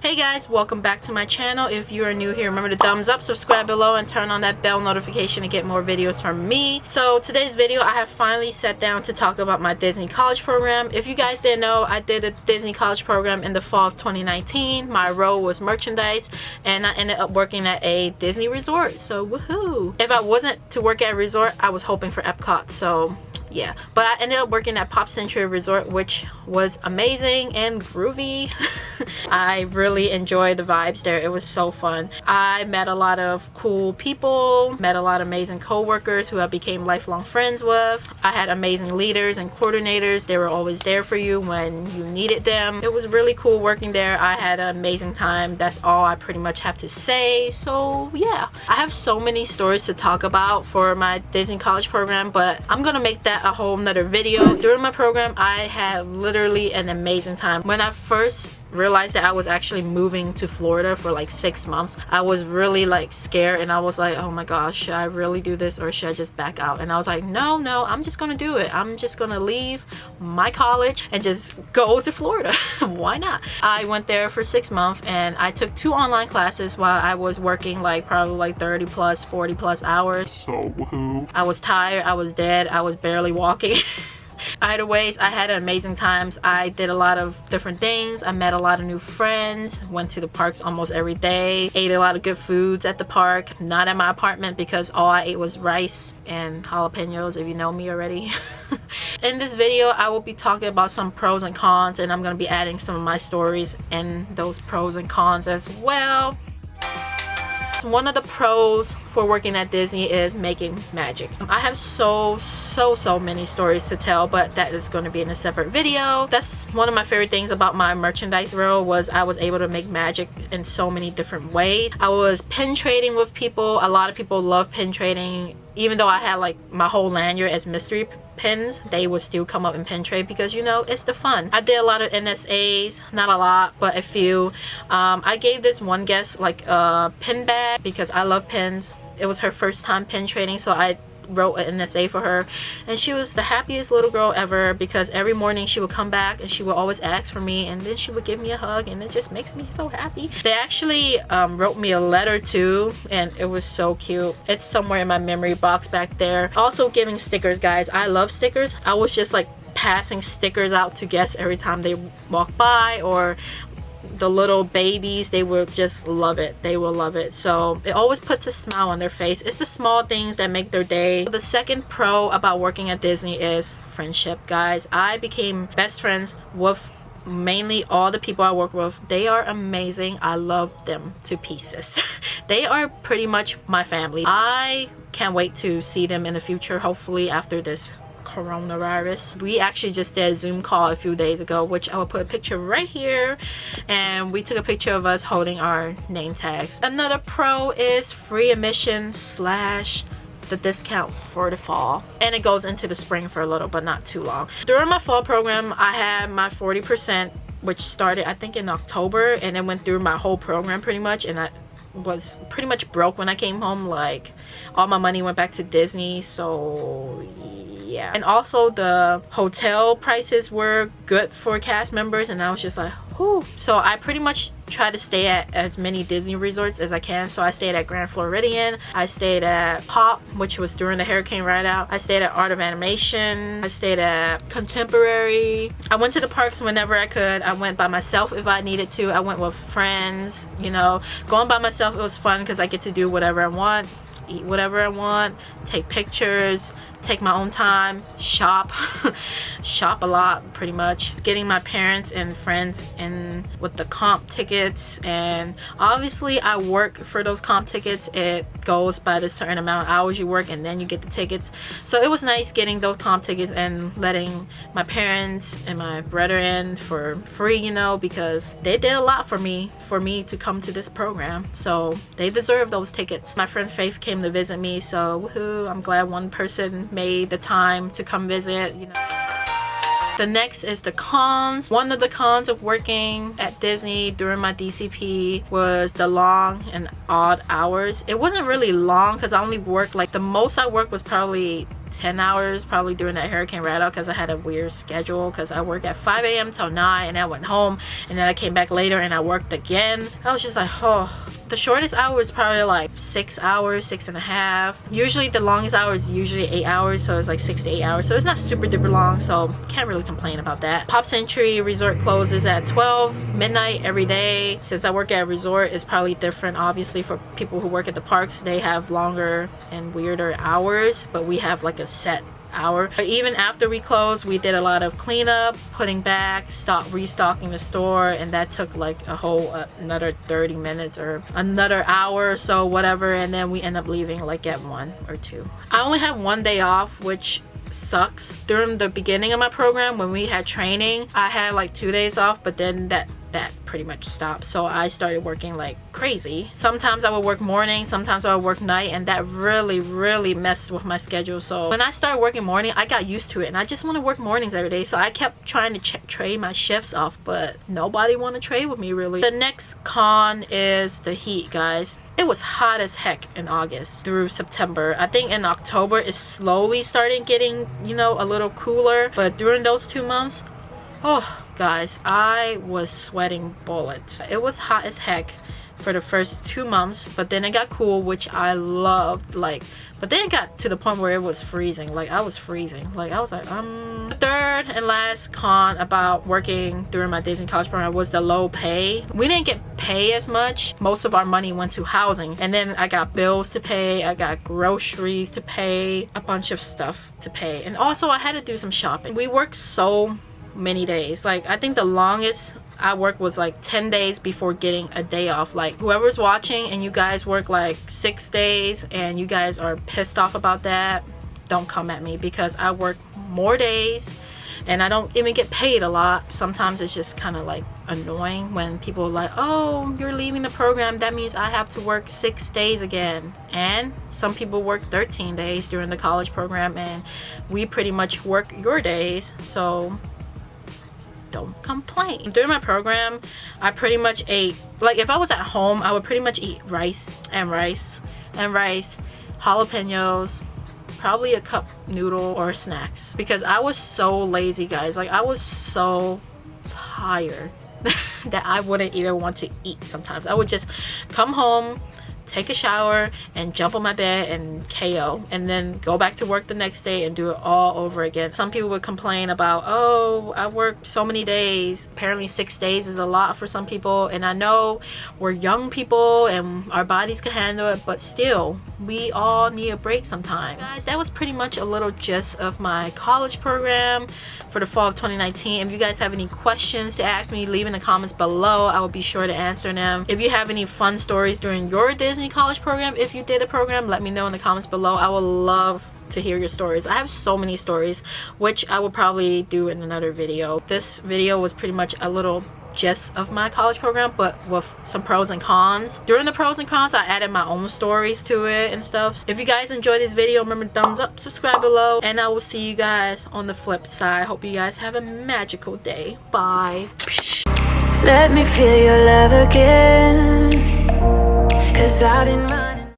Hey guys, welcome back to my channel. If you are new here, remember to thumbs up, subscribe below, and turn on that bell notification to get more videos from me. So today's video, I have finally sat down to talk about my Disney college program. If you guys didn't know, I did a Disney college program in the fall of 2019. My role was merchandise, and I ended up working at a Disney resort. So woohoo! If I wasn't to work at a resort, I was hoping for Epcot. So yeah, but I ended up working at Pop Century Resort, which was amazing and groovy. I really enjoyed the vibes there. It was so fun. I met a lot of cool people, met a lot of amazing co-workers who I became lifelong friends with. I had amazing leaders and coordinators. They were always there for you when you needed them. It was really cool working there. I had an amazing time. That's all I pretty much have to say. So yeah, I have so many stories to talk about for my Disney college program, but I'm gonna make that a whole nother video. During my program, I had literally an amazing time. When I first realized that I was actually moving to Florida for like 6 months, I was really like scared, and I was like, oh my gosh, should I really do this or should I just back out? And I was like, no, I'm just gonna do it. I'm just gonna leave my college and just go to Florida. Why not? I went there for 6 months, and I took 2 online classes while I was working like probably like 30 plus 40 plus hours. So woohoo. I was tired, I was dead, I was barely walking. Either ways, I had amazing times. I did a lot of different things. I met a lot of new friends, went to the parks almost every day, ate a lot of good foods at the park, not at my apartment because all I ate was rice and jalapenos, if you know me already. In this video, I will be talking about some pros and cons, and I'm going to be adding some of my stories in those pros and cons as well. One of the pros for working at Disney is making magic. I have so many stories to tell, but that is going to be in a separate video. That's one of my favorite things about my merchandise role, was I was able to make magic in so many different ways. I was pin trading with people. A lot of people love pin trading. Even though I had like my whole lanyard as mystery pins, they would still come up and pin trade because, you know, it's the fun. I did a lot of NSAs, not a lot, but a few. I gave this one guest like a pin bag because I love pins. It was her first time pin trading, so I wrote an NSA for her, and she was the happiest little girl ever because every morning she would come back and she would always ask for me, and then she would give me a hug, and it just makes me so happy. They actually wrote me a letter too, and it was so cute. It's somewhere in my memory box back there. Also giving stickers, guys. I love stickers. I was just like passing stickers out to guests every time they walk by, or the little babies, they will just love it. They will love it. So it always puts a smile on their face. It's the small things that make their day. The second pro about working at Disney is friendship, guys. I became best friends with mainly all the people I work with. They are amazing. I love them to pieces. They are pretty much my family. I can't wait to see them in the future, hopefully after this coronavirus. We actually just did a Zoom call a few days ago, which I will put a picture right here, and we took a picture of us holding our name tags. Another pro is free admission / the discount for the fall, and it goes into the spring for a little, but not too long. During my fall program, I had my 40%, which started I think in October, and it went through my whole program pretty much, and I was pretty much broke when I came home. Like, all my money went back to Disney, so yeah. And also the hotel prices were good for cast members, and I was just like, whew. So I pretty much try to stay at as many Disney resorts as I can. So I stayed at Grand Floridian, I stayed at Pop, which was during the hurricane ride out, I stayed at Art of Animation, I stayed at Contemporary. I went to the parks whenever I could. I went by myself if I needed to. I went with friends. You know, going by myself, it was fun because I get to do whatever I want, eat whatever I want, take pictures, take my own time, shop. Shop a lot, pretty much. Getting my parents and friends in with the comp tickets, and obviously I work for those comp tickets. It goes by the certain amount of hours you work, and then you get the tickets. So it was nice getting those comp tickets and letting my parents and my brother in for free, you know, because they did a lot for me to come to this program. So they deserve those tickets. My friend Faith came to visit me, so woohoo, I'm glad one person made the time to come visit, you know. The next is the cons. One of the cons of working at Disney during my DCP was the long and odd hours. It wasn't really long because I only worked, like, the most I worked was probably 10 hours probably during that hurricane right out, because I had a weird schedule because I work at 5 a.m. till 9 and I went home and then I came back later and I worked again. I was just like, oh. The shortest hour was probably like 6 hours, 6.5. Usually the longest hour is usually 8 hours, so it's like 6 to 8 hours, so it's not super duper long, so can't really complain about that. Pop Century Resort closes at 12 midnight every day. Since I work at a resort, it's probably different obviously for people who work at the parks. They have longer and weirder hours, but we have like a set hour. But even after we closed, we did a lot of cleanup, putting back, restocking the store, and that took like a whole another 30 minutes or another hour or so, whatever, and then we end up leaving like at 1 or 2. I only had 1 day off, which sucks. During the beginning of my program, when we had training, I had like 2 days off, but then that pretty much stopped, so I started working like crazy. Sometimes I would work morning, sometimes I would work night, and that really messed with my schedule. So when I started working morning, I got used to it and I just want to work mornings every day, so I kept trying to trade my shifts off, but nobody want to trade with me really. The next con is the heat, guys. It was hot as heck in August through September. I think in October it's slowly starting getting, you know, a little cooler, but during those 2 months, oh guys, I was sweating bullets. It was hot as heck for the first 2 months, but then it got cool, which I loved. Like, but then it got to the point where it was freezing. Like, I was freezing. Like, I was like, The third and last con about working during my Disney college program was the low pay. We didn't get pay as much. Most of our money went to housing, and then I got bills to pay, I got groceries to pay, a bunch of stuff to pay, and also I had to do some shopping. We worked so many days. Like, I think the longest I worked was like 10 days before getting a day off. Like, whoever's watching and you guys work like 6 days and you guys are pissed off about that, don't come at me, because I work more days and I don't even get paid a lot. Sometimes it's just kind of like annoying when people are like, oh, you're leaving the program, that means I have to work 6 days again. And some people work 13 days during the college program, and we pretty much work your days, so don't complain. During my program, I pretty much ate, like, if I was at home, I would pretty much eat rice, jalapenos, probably a cup noodle or snacks, because I was so lazy, guys. Like, I was so tired that I wouldn't even want to eat sometimes. I would just come home, take a shower, and jump on my bed and KO, and then go back to work the next day and do it all over again. Some people would complain about, oh, I worked so many days. Apparently 6 days is a lot for some people, and I know we're young people and our bodies can handle it, but still, we all need a break sometimes. Guys, that was pretty much a little gist of my college program for the fall of 2019. If you guys have any questions to ask me, leave in the comments below. I will be sure to answer them. If you have any fun stories during your Disney college program, if you did a program, let me know in the comments below. I would love to hear your stories. I have so many stories, which I will probably do in another video. This video was pretty much a little gist of my college program, but with some pros and cons. During the pros and cons, I added my own stories to it and stuff. If you guys enjoyed this video, remember to thumbs up, subscribe below, and I will see you guys on the flip side. Hope you guys have a magical day. Bye. Let me feel your love again, 'cause I didn't mind.